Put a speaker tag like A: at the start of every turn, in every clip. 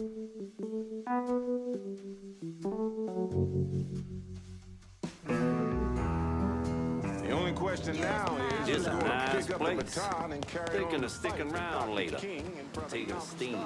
A: The only question now is,
B: It's a nice
A: pick up the
B: place.
A: baton and carry
B: Thinking
A: on the
B: of sticking
A: fight
B: around
A: with
B: later.
A: the king in front of
B: Taking
A: the
B: steam.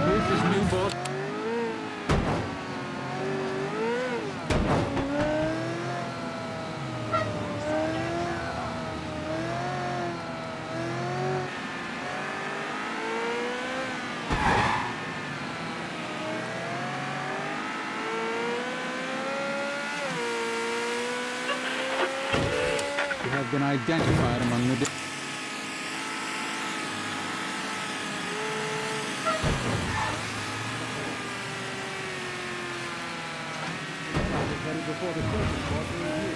C: Here's his new book. You have been identified among the... Before the curtain brought me here.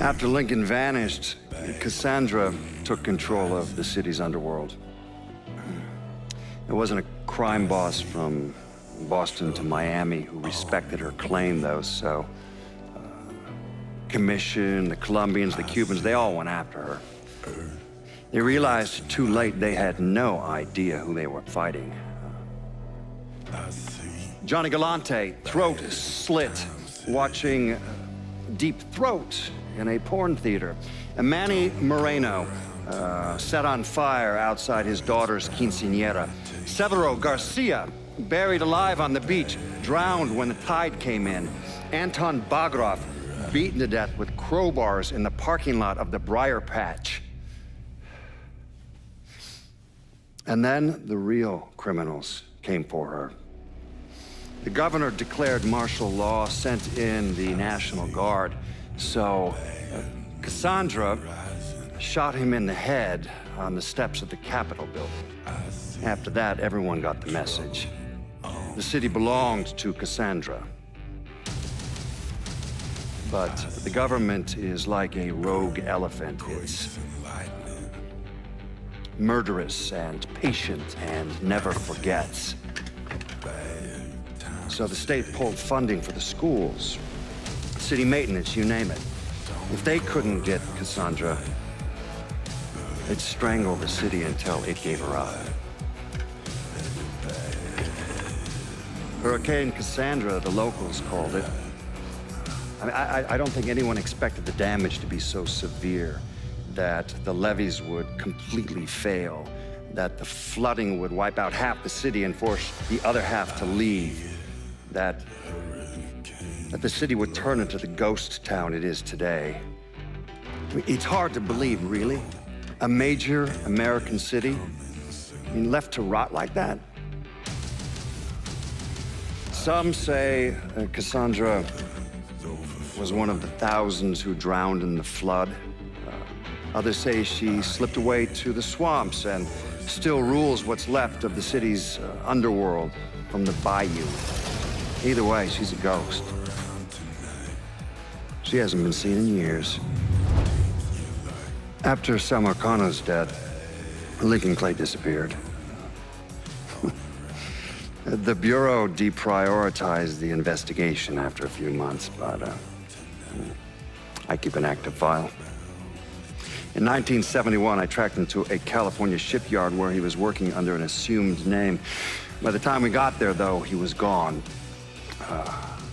D: After Lincoln vanished, Cassandra took control of the city's underworld. It wasn't a crime boss from Boston to Miami who respected her claim, though, so... Commission, the Colombians, the Cubans, they all went after her. They realized too late they had no idea who they were fighting. Johnny Galante, throat slit, watching Deep Throat in a porn theater. And Manny Moreno, set on fire outside his daughter's quinceañera. Severo Garcia, buried alive on the beach, drowned when the tide came in. Anton Bagrov, beaten to death with crowbars in the parking lot of the Briar Patch. And then the real criminals came for her. The governor declared martial law, sent in the National Guard, so Cassandra shot him in the head on the steps of the Capitol building. After that, everyone got the message. The city belonged to Cassandra. But the government is like a rogue elephant. It's murderous and patient and never forgets. So the state pulled funding for the schools, city maintenance, you name it. If they couldn't get Cassandra, they'd strangle the city until it gave her up. Hurricane Cassandra, the locals called it. I don't think anyone expected the damage to be so severe, that the levees would completely fail, that the flooding would wipe out half the city and force the other half to leave, that the city would turn into the ghost town it is today. I mean, it's hard to believe, really. A major American city? I mean, left to rot like that? Some say Cassandra was one of the thousands who drowned in the flood. Others say she slipped away to the swamps and still rules what's left of the city's underworld from the bayou. Either way, she's a ghost. She hasn't been seen in years. After Samarkand's death, Lincoln Clay disappeared. The Bureau deprioritized the investigation after a few months, but I keep an active file. In 1971, I tracked him to a California shipyard where he was working under an assumed name. By the time we got there, though, he was gone.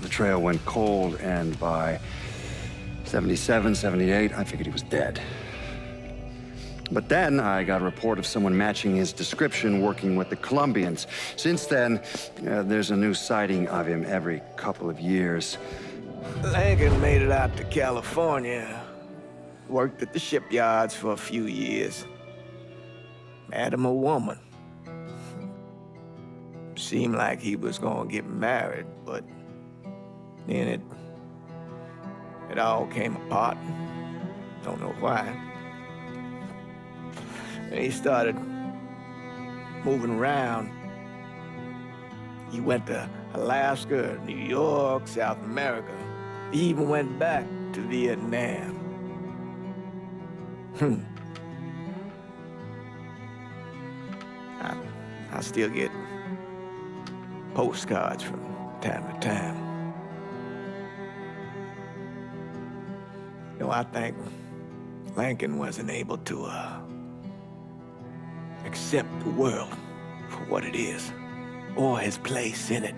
D: The trail went cold, and by 77, 78, I figured he was dead. But then I got a report of someone matching his description working with the Colombians. Since then, there's a new sighting of him every couple of years.
B: Lincoln made it out to California. Worked at the shipyards for a few years. Met him a woman. Seemed like he was gonna get married, but then it all came apart. Don't know why. And he started moving around. He went to Alaska, New York, South America. He even went back to Vietnam. I still get postcards from time to time. You know, I think Lincoln wasn't able to accept the world for what it is, or his place in it.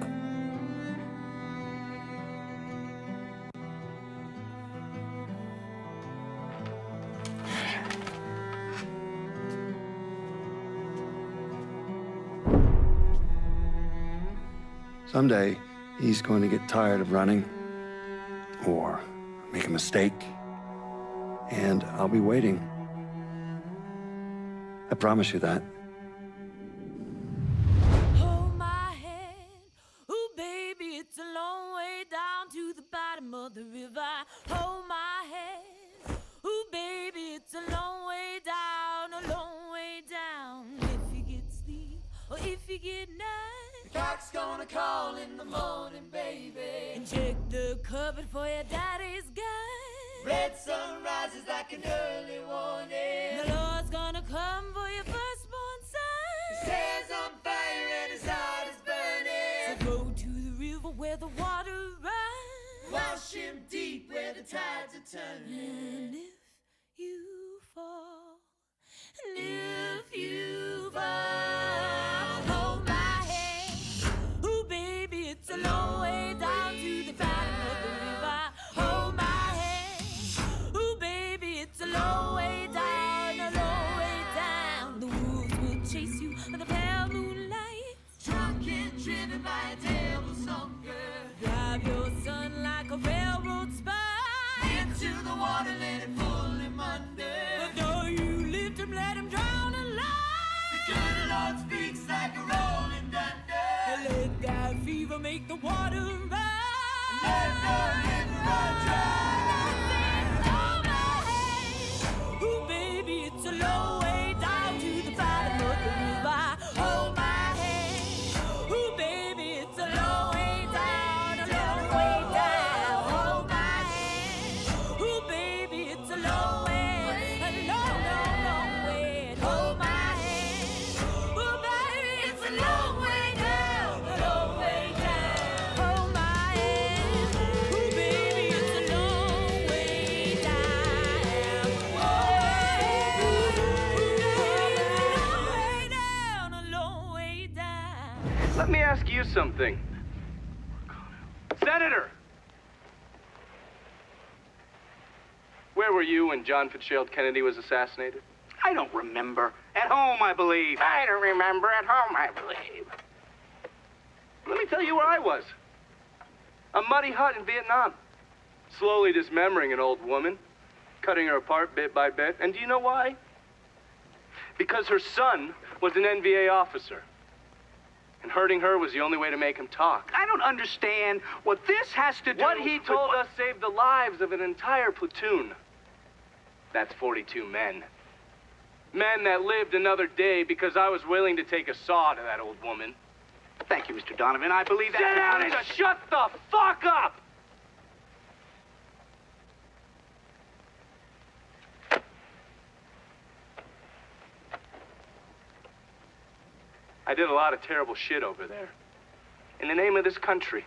D: Someday, he's going to get tired of running, or make a mistake, and I'll be waiting. I promise you that.
E: Hold my hand, ooh baby, it's a long way down to the bottom of the river. Hold my hand, ooh baby, it's a long way down, a long way down. If you get sleep or if you get night, the cock's gonna call in the morning, baby. And check the cupboard for your daddy's gun. Red sun rises like an early warning. The Lord's gonna come for your firstborn son. His hair's on fire and his heart is burning. So go to the river where the water runs. Wash him deep where the tides are turning. And if you fall, and if you fall, hold my hand. Ooh, baby, it's a long way down to the bottom of the river. Hold my hand. Ooh, baby, it's a long way down, a long way down. The wolves will chase you with the pale moonlight. Drunk and driven by a devil's hunger. Drive your son like a railroad spike into the water, let it pull him under. But though you lift him, let him drown alive. The good Lord speaks like a rolling thunder. Let that fever make the water rise. Let the river run dry. Hold my hand. Ooh, baby, it's a long way down to the bottom of the river. Hold my hand. Ooh, baby, it's a long way down, a long way down. Hold my hand. Ooh, baby, it's a long way, a long, long, long way. Hold my hand. Ooh, baby, it's a long way down, a long way down. Hold my hand. Ooh, baby, it's a long way down. A long way down.
F: Let me ask you something. Senator! Where were you when John Fitzgerald Kennedy was assassinated?
G: I don't remember. At home, I believe.
F: I don't remember. At home, I believe. Let me tell you where I was. A muddy hut in Vietnam. Slowly dismembering an old woman, cutting her apart bit by bit. And do you know why? because her son was an NVA officer. And hurting her was the only way to make him talk.
G: I don't understand what this has to do.
F: What he
G: with
F: told us saved the lives of an entire platoon. That's 42 men. Men that lived another day because I was willing to take a saw to that old woman.
G: Thank you, Mr. Donovan. I believe that.
F: Sit down and shut the fuck up! I did a lot of terrible shit over there. In the name of this country.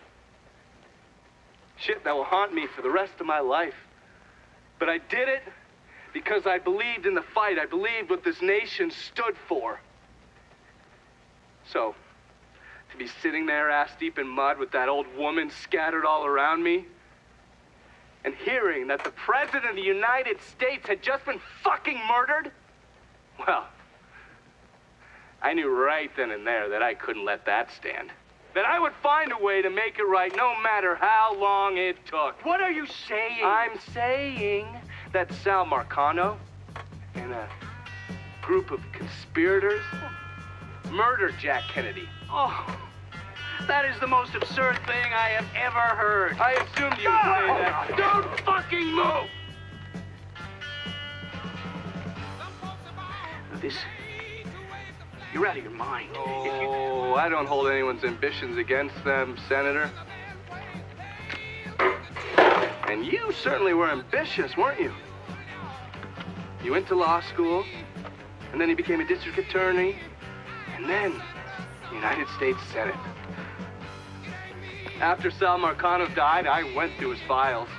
F: Shit that will haunt me for the rest of my life. But I did it because I believed in the fight. I believed what this nation stood for. So, to be sitting there ass deep in mud with that old woman scattered all around me, and hearing that the President of the United States had just been fucking murdered, well, I knew right then and there that I couldn't let that stand. That I would find a way to make it right no matter how long it took.
G: What are you saying?
F: I'm saying that Sal Marcano and a group of conspirators murdered Jack Kennedy.
G: Oh, that is the most absurd thing I have ever heard.
F: I assumed you would say that. Don't fucking move!
G: You're out of your mind.
F: Oh, I don't hold anyone's ambitions against them, Senator. And you certainly were ambitious, weren't you? You went to law school, and then you became a district attorney, and then United States Senate. After Sal Marcano died, I went through his files.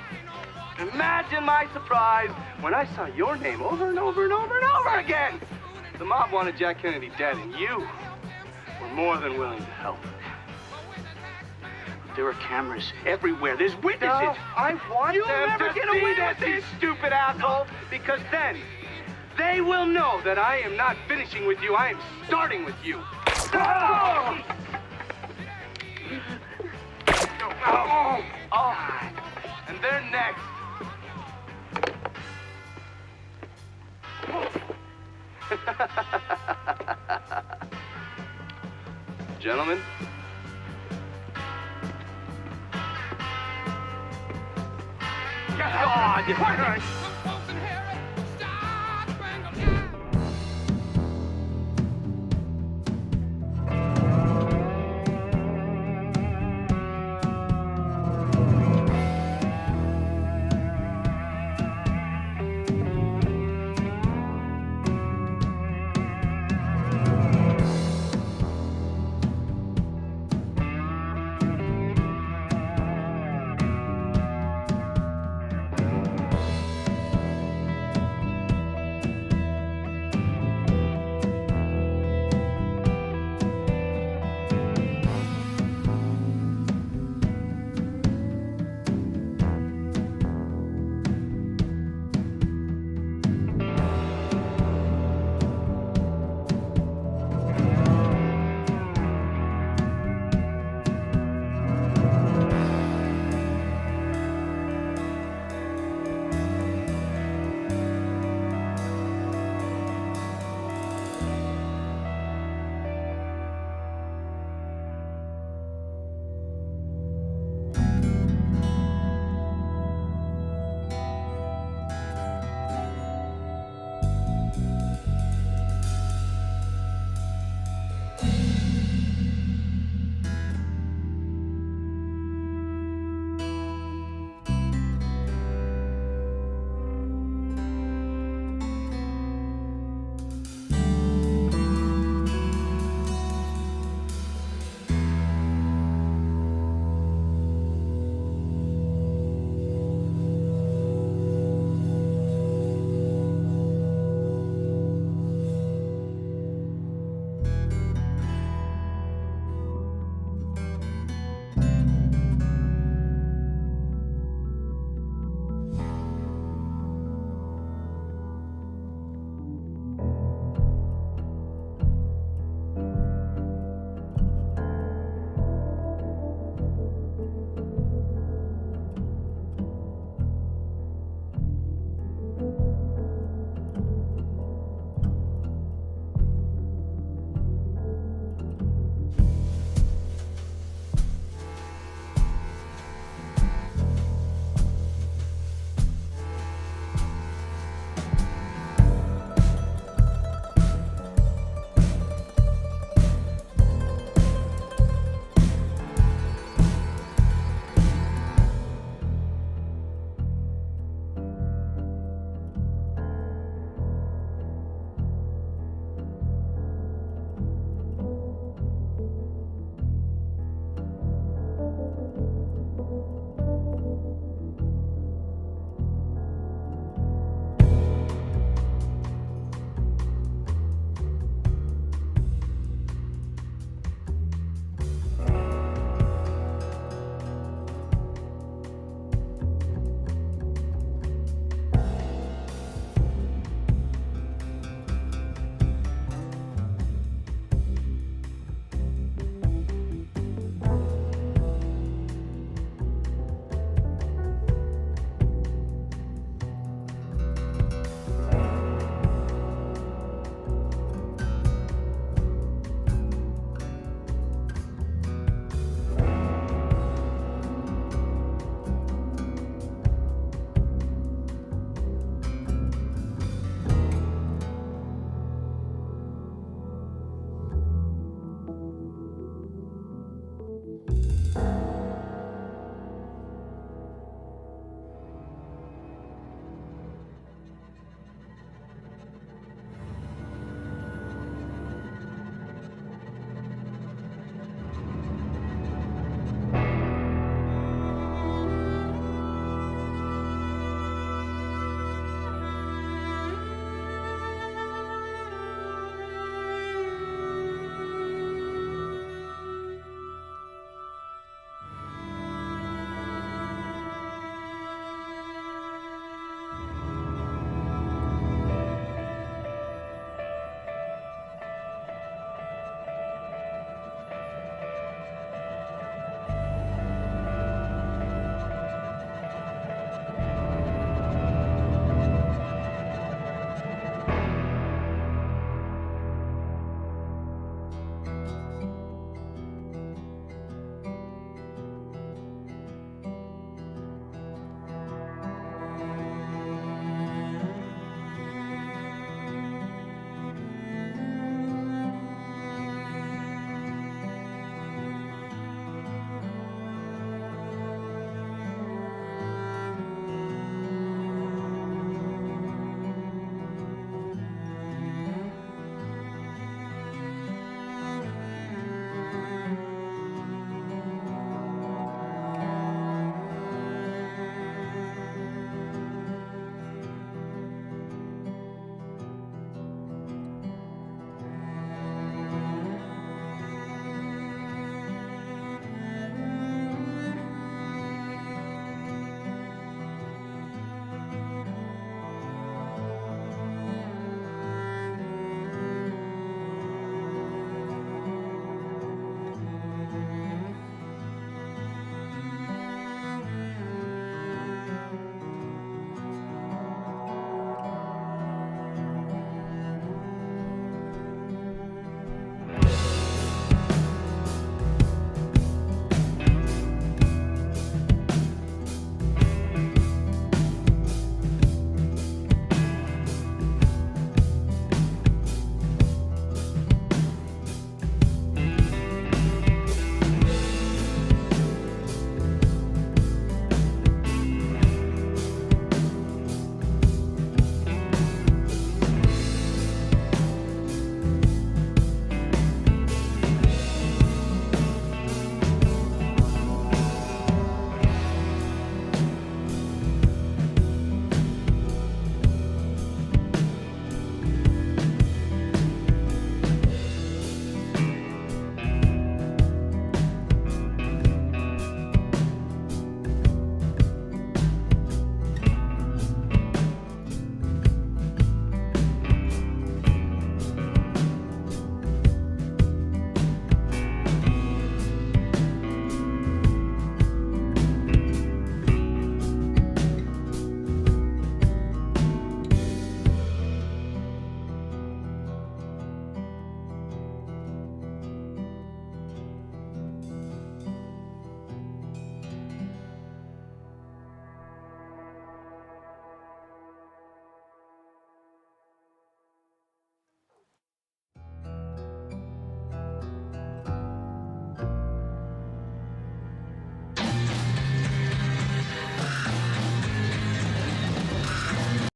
F: Imagine my surprise when I saw your name over and over and over and over again. The mob wanted Jack Kennedy dead, and you were more than willing to help.
G: There are cameras everywhere. There's witnesses.
F: No, I want
G: You'll
F: them
G: never
F: to
G: get
F: see
G: away
F: this,
G: with
F: you
G: this.
F: stupid asshole, because then they will know that I am not finishing with you. I am starting with you. Oh! Oh! And they're next. Gentlemen. God!